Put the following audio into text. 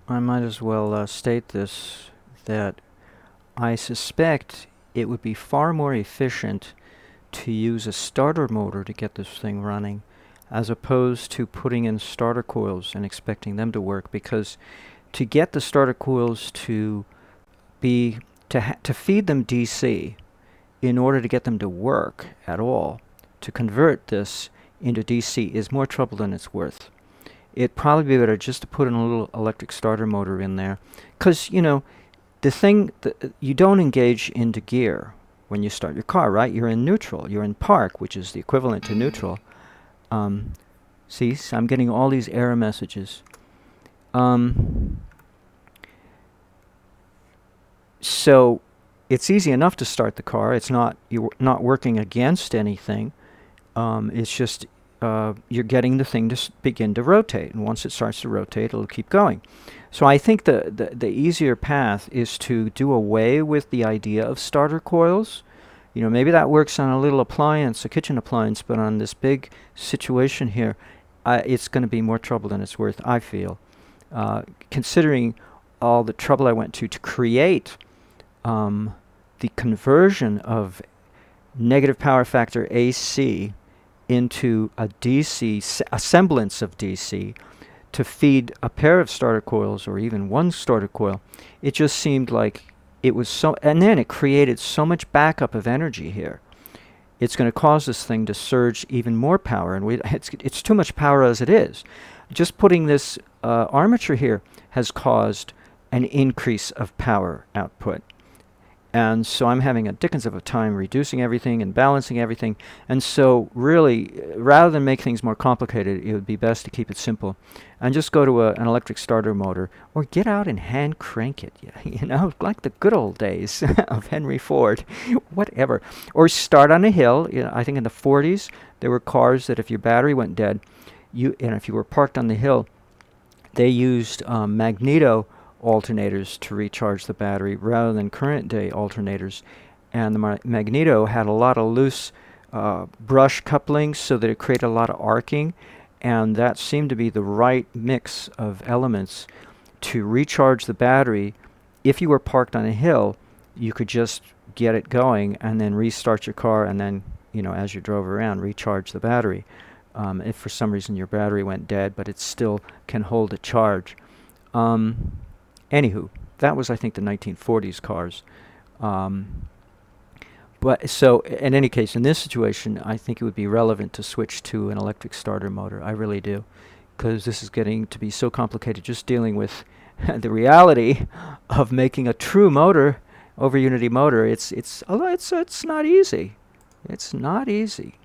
I might as well state this, that I suspect it would be far more efficient to use a starter motor to get this thing running, as opposed to putting in starter coils and expecting them to work, because to get the starter coils to be to feed them DC in order to get them to work at all, to convert this into DC is more trouble than it's worth. It'd probably be better just to put in a little electric starter motor in there, because you don't engage into gear when you start your car, right? You're in neutral. You're in park, which is the equivalent to neutral. See, so I'm getting all these error messages. So it's easy enough to start the car. You're not working against anything. It's just you're getting the thing to begin to rotate, and once it starts to rotate, it'll keep going. So I think the easier path is to do away with the idea of starter coils. Maybe that works on a little appliance, a kitchen appliance, but on this big situation here, it's going to be more trouble than it's worth, I feel. Considering all the trouble I went to create the conversion of negative power factor AC into a DC, a semblance of DC, to feed a pair of starter coils or even one starter coil, it just seemed like it was so, and then it created so much backup of energy here. It's going to cause this thing to surge even more power, and it's too much power as it is. Just putting this armature here has caused an increase of power output. And so I'm having a dickens of a time reducing everything and balancing everything. And so really, rather than make things more complicated, it would be best to keep it simple. And just go to an electric starter motor, or get out and hand crank it, like the good old days of Henry Ford, whatever. Or start on a hill. I think in the 40s, there were cars that if your battery went dead, and if you were parked on the hill, they used magneto alternators to recharge the battery rather than current day alternators, and the magneto had a lot of loose brush couplings, so that it created a lot of arcing, and that seemed to be the right mix of elements to recharge the battery. If you were parked on a hill, you could just get it going and then restart your car, and then as you drove around, recharge the battery. If for some reason your battery went dead, but it still can hold a charge. Anywho, that was, I think, the 1940s cars. But so, in any case, in this situation, I think it would be relevant to switch to an electric starter motor. I really do, because this is getting to be so complicated. Just dealing with the reality of making a true motor over unity motor. It's not easy. It's not easy.